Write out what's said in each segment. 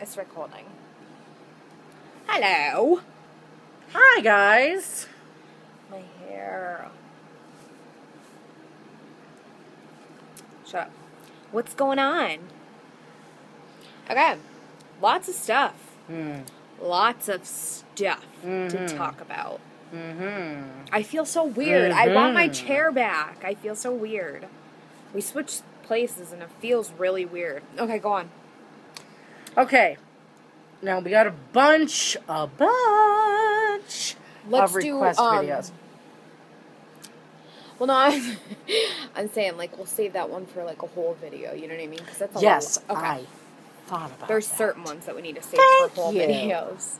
It's recording. Hello. Hi, guys. My hair. Shut up. What's going on? Okay. Lots of stuff. Lots of stuff to talk about. I feel so weird. I want my chair back. I feel so weird. We switched places and it feels really weird. Okay, go on. Okay. Now we got a bunch of request videos. Well, no, I'm saying, like, we'll save that one for, like, a whole video, you know what I mean? Because that's a yes, lot. Okay. I thought about There's that. certain ones that we need to save for whole videos.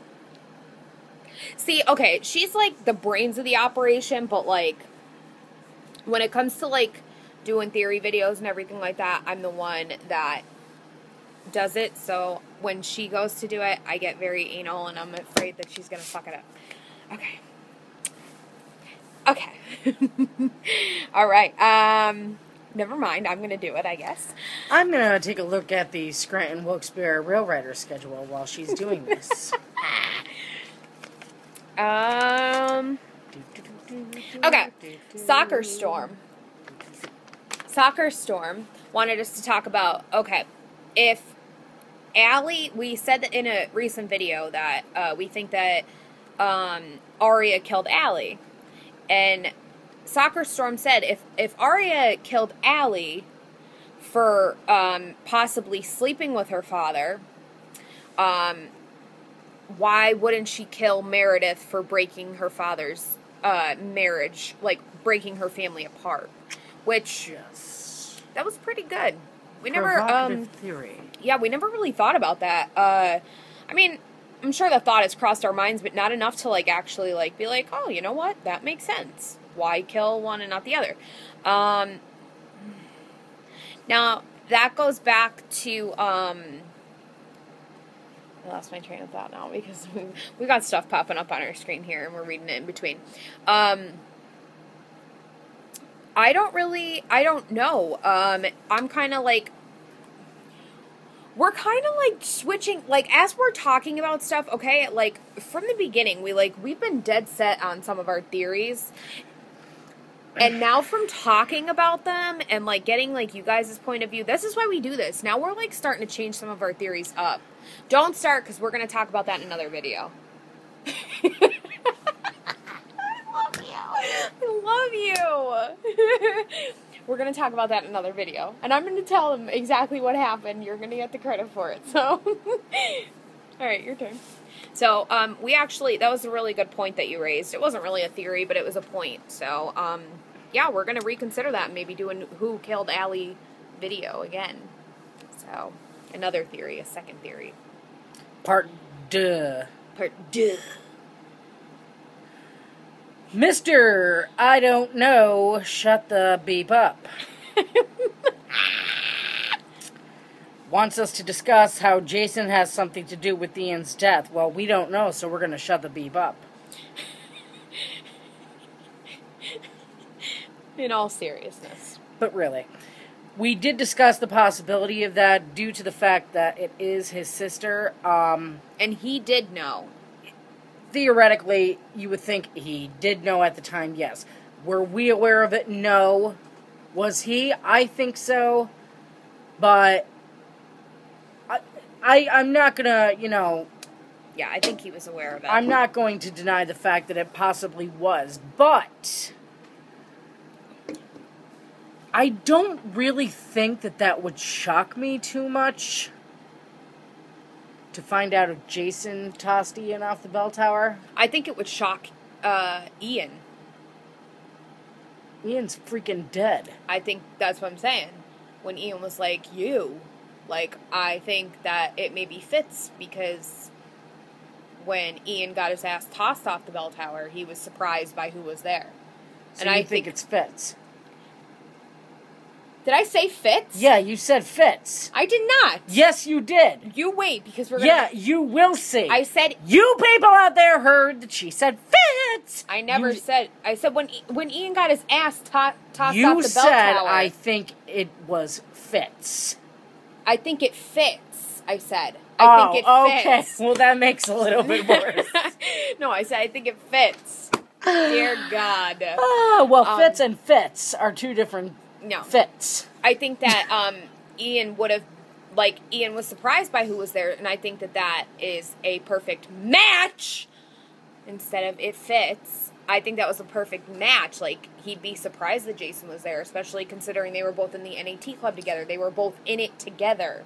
See, okay, she's, like, the brains of the operation, but, like, when it comes to, like, doing theory videos and everything like that, I'm the one that does it, so when she goes to do it, I get very anal, and I'm afraid that she's gonna fuck it up. Okay. Okay. Alright, never mind, I'm gonna do it, I guess. I'm gonna take a look at the Scranton Wilkes-Barre Rail Rider schedule while she's doing this. Okay, Soccer Storm wanted us to talk about, okay, if Allie, we said that in a recent video that we think that Aria killed Allie. And Soccer Storm said if Aria killed Allie for possibly sleeping with her father, why wouldn't she kill Meredith for breaking her father's marriage, like breaking her family apart? Which, that was pretty good. We never, theory. Yeah, we never really thought about that. I mean, I'm sure the thought has crossed our minds, but not enough to, like, actually, like, be like, oh, you know what? That makes sense. Why kill one and not the other? Now, that goes back to, I lost my train of thought now because we got stuff popping up on our screen here and we're reading it in between. I don't know. I'm kind of like, we're kind of like switching, like, as we're talking about stuff, okay, like, from the beginning, we've been dead set on some of our theories, and now from talking about them, and, like, getting, like, you guys' point of view, this is why we do this. Now we're, like, starting to change some of our theories up. Don't start, because we're going to talk about that in another video. I love you. We're going to talk about that in another video. And I'm going to tell them exactly what happened. You're going to get the credit for it. So, alright, your turn. So, we actually, that was a really good point that you raised. It wasn't really a theory, but it was a point. So, yeah, we're going to reconsider that and maybe do a Who Killed Allie video again. So, another theory, a second theory. Part 2. Mr. I don't know, shut the beep up. Wants us to discuss how Jason has something to do with Ian's death. Well, we don't know, so we're going to shut the beep up. In all seriousness. But really, we did discuss the possibility of that due to the fact that it is his sister. And he did know. Theoretically, you would think he did know at the time, yes. Were we aware of it? No. Was he? I think so. But I'm not gonna, you know... Yeah, I think he was aware of it. I'm not going to deny the fact that it possibly was. But I don't really think that that would shock me too much. To find out if Jason tossed Ian off the bell tower. I think it would shock Ian. Ian's freaking dead. I think that's what I'm saying. When Ian was like, you. Like, I think that it maybe fits because when Ian got his ass tossed off the bell tower, he was surprised by who was there. So and I think it's Fitz. Did I say Fitz? Yeah, you said Fitz. I did not. Yes, you did. You wait, because we're gonna... Yeah, you will see. I said... You people out there heard that she said Fitz! I never said... I said when Ian got his ass tossed off the bell tower... You said, I think it was Fitz. I think it fits, I said. I think it fits. Okay. Well, that makes a little bit worse. No, I said I think it fits. Dear God. Oh, well, fits and fits are two different fits. I think that Ian would have, Ian was surprised by who was there, and I think that is a perfect match instead of it fits. I think that was a perfect match. He'd be surprised that Jason was there, especially considering they were both in the NAT club together. They were both in it together.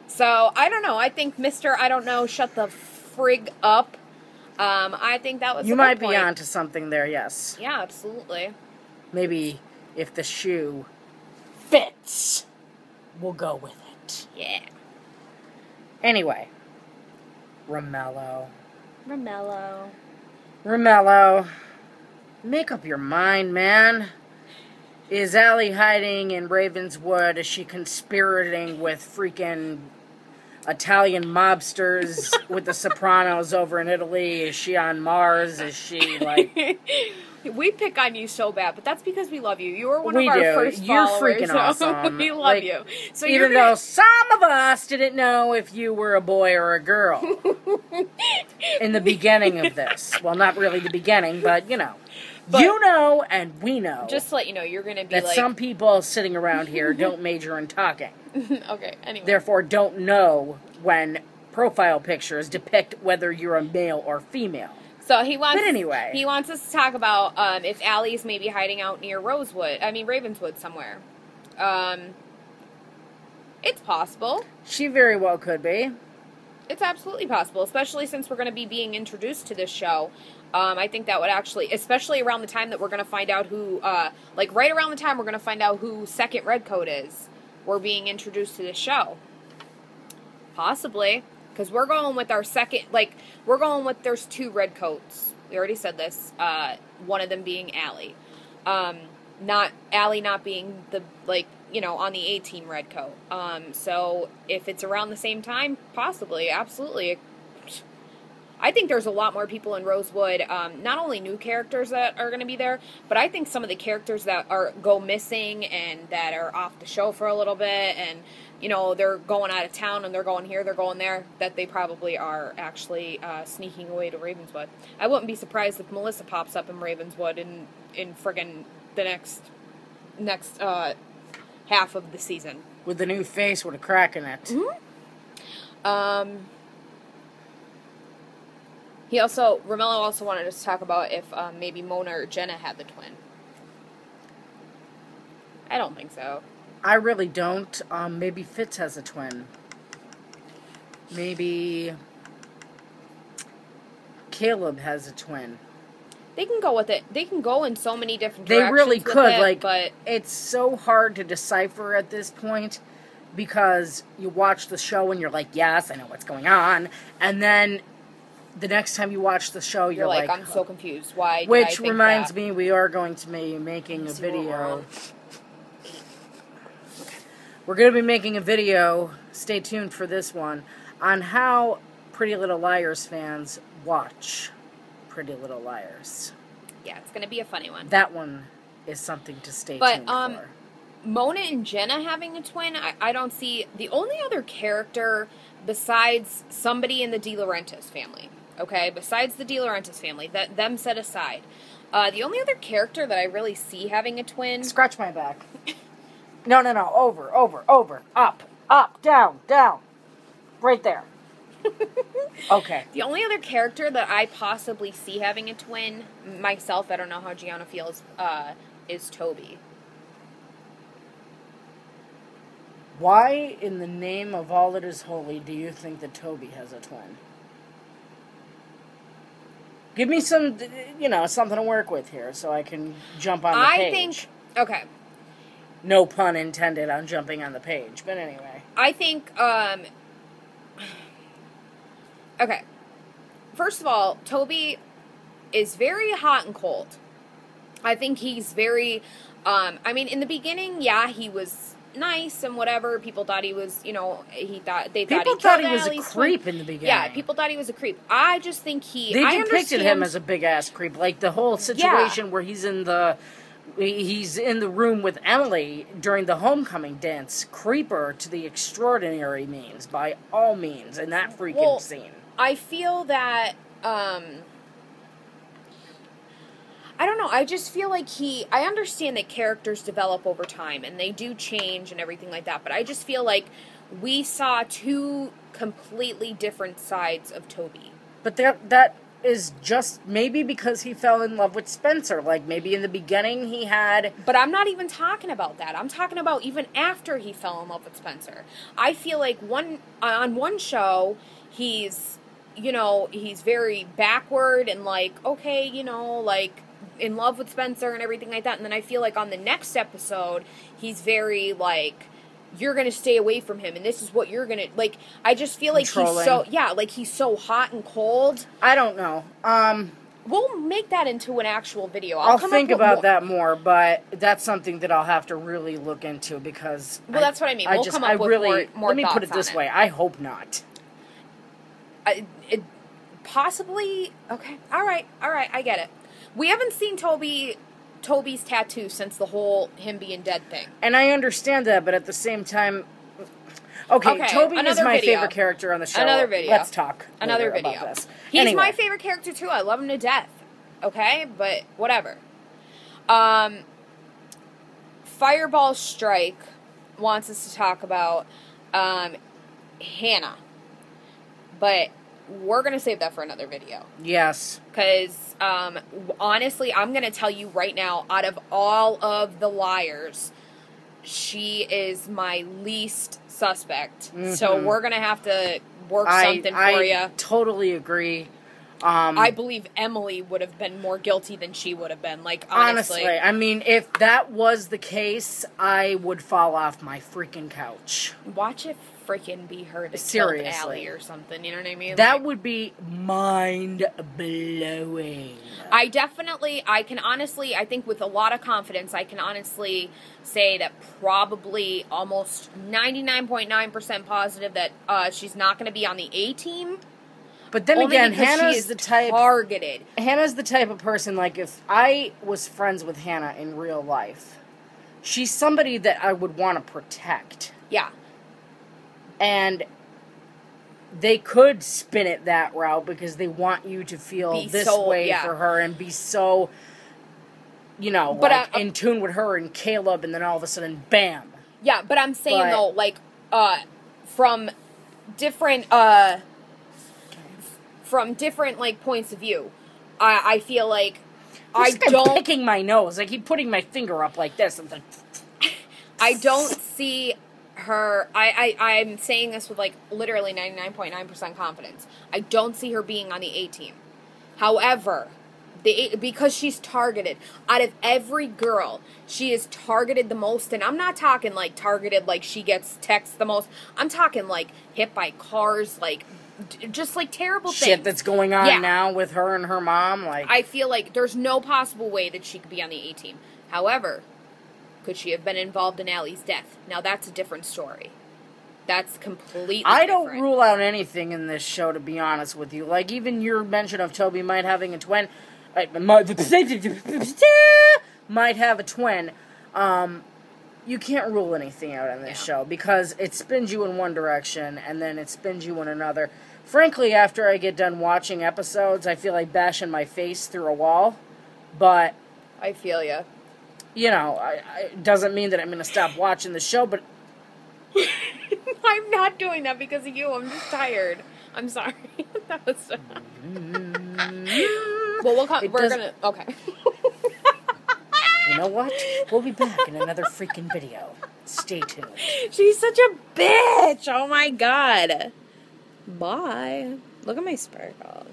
So, I don't know. I think Mr. I don't know, shut the frig up. I think that was You might be onto something there, yes. Yeah, absolutely. Maybe if the shoe fits, we'll go with it. Yeah. Anyway. Romello. Make up your mind, man. Is Allie hiding in Ravenswood? Is she conspirating with freaking Italian mobsters with the Sopranos over in Italy? Is she on Mars? Is she We pick on you so bad, but that's because we love you. You were one of our first followers. You're freaking awesome. We love you. So even though some of us didn't know if you were a boy or a girl in the beginning of this. Well, not really the beginning, but you know. But you know and we know. Just to let you know, you're going to be that some people sitting around here don't major in talking. Okay, anyway. Therefore, don't know when profile pictures depict whether you're a male or female. So he wants. But anyway, he wants us to talk about if Allie's maybe hiding out near Ravenswood somewhere. It's possible. She very well could be. It's absolutely possible, especially since we're going to be being introduced to this show. I think that would actually, especially around the time that we're going to find out who, right around the time we're going to find out who Second Redcoat is, we're being introduced to this show. Possibly. Because we're going with our second, we're going with, there's two Redcoats. We already said this. One of them being Allie. Allie not being the, on the A-Team Redcoat. So, if it's around the same time, possibly, absolutely. I think there's a lot more people in Rosewood, not only new characters that are going to be there, but I think some of the characters that go missing and that are off the show for a little bit, and, they're going out of town and they're going here, they're going there, that they probably are actually sneaking away to Ravenswood. I wouldn't be surprised if Melissa pops up in Ravenswood in friggin' the next half of the season. With a new face with a crack in it. Mm-hmm. Romello also wanted us to talk about if maybe Mona or Jenna had the twin. I don't think so. I really don't. Maybe Fitz has a twin. Maybe Caleb has a twin. They can go with it. They can go in so many different directions. They really could. But it's so hard to decipher at this point because you watch the show and you're like, yes, I know what's going on. And then the next time you watch the show, you're like, I'm so confused. Why? Which reminds me, we are going to be making a video. We're going to be making a video, stay tuned for this one, on how Pretty Little Liars fans watch Pretty Little Liars. Yeah, it's going to be a funny one. That one is something to stay tuned for. Mona and Jenna having a twin, I don't see. The only other character besides somebody in the De Laurentiis family, okay, besides the De Laurentiis family, them set aside, the only other character that I really see having a twin... Scratch my back. No, over, up, down, right there. Okay. The only other character that I possibly see having a twin, myself, I don't know how Gianna feels, is Toby. Why, in the name of all that is holy, do you think that Toby has a twin? Give me some, something to work with here so I can jump on the page. Okay. No pun intended on jumping on the page, but anyway. I think, okay. First of all, Toby is very hot and cold. I think he's very, in the beginning, yeah, he was nice and whatever. People thought he was, people thought he was a creep in the beginning. Yeah, people thought he was a creep. I just think they depicted him as a big ass creep. Like the whole situation where he's in the He's in the room with Emily during the homecoming dance. Creeper to the extraordinary means, by all means, in that freaking scene. I feel that, I don't know, I just feel like I understand that characters develop over time, and they do change and everything like that, but I just feel like we saw two completely different sides of Toby. But that is just maybe because he fell in love with Spencer. Like, maybe in the beginning he had... But I'm not even talking about that. I'm talking about even after he fell in love with Spencer. I feel like on one show, he's very backward and like, okay, like, in love with Spencer and everything like that. And then I feel like on the next episode, he's very, like, you're going to stay away from him, and this is what you're going to, like, I just feel like he's so hot and cold. I don't know. We'll make that into an actual video. I'll think about that more, but that's something that I'll have to really look into, because... Well, that's what I mean. We'll come up with more let me put it this way. I hope not. Possibly... Okay. All right. I get it. We haven't seen Toby's tattoo since the whole him being dead thing. And I understand that, but at the same time... Okay, Toby is my favorite character on the show. Another video. Let's talk Another video. about this. He's my favorite character too. I love him to death. Okay? But whatever. Fireball Strike wants us to talk about Hanna. But we're going to save that for another video. Yes. Because, honestly, I'm going to tell you right now, out of all of the liars, she is my least suspect. Mm-hmm. So we're going to have to work something for you. I totally agree. I believe Emily would have been more guilty than she would have been. Like, honestly. I mean, if that was the case, I would fall off my freaking couch. Watch it freaking be her that killed Allie or something, you know what I mean? That would be mind-blowing. I think with a lot of confidence, I can honestly say that probably almost 99.9% positive that she's not going to be on the A-team. But then again, Hannah's the type... targeted. Hannah's the type of person, like, if I was friends with Hanna in real life, she's somebody that I would want to protect. Yeah. And they could spin it that route because they want you to feel way for her and be so, in tune with her and Caleb, and then all of a sudden, bam. Yeah, but I'm saying, though, like, from different, like, points of view, I feel like I'm picking my nose. I keep putting my finger up like this. And I don't see... her, I'm saying this with, like, literally 99.9% confidence. I don't see her being on the A-team. However, because she's targeted. Out of every girl, she is targeted the most. And I'm not talking, like, targeted like she gets texts the most. I'm talking, like, hit by cars, like, just, like, terrible things. Shit that's going on now with her and her mom. Like, I feel like there's no possible way that she could be on the A-team. However... could she have been involved in Allie's death? Now, that's a different story. That's completely different. I don't rule out anything in this show, to be honest with you. Like, even your mention of Toby might having a twin... might have a twin. You can't rule anything out in this show, because it spins you in one direction, and then it spins you in another. Frankly, after I get done watching episodes, I feel like bashing my face through a wall. But... I feel ya. It doesn't mean that I'm going to stop watching the show, but... I'm not doing that because of you. I'm just tired. I'm sorry. That was so... Well, we're going to... Okay. You know what? We'll be back in another freaking video. Stay tuned. She's such a bitch. Oh, my God. Bye. Look at my sparkle.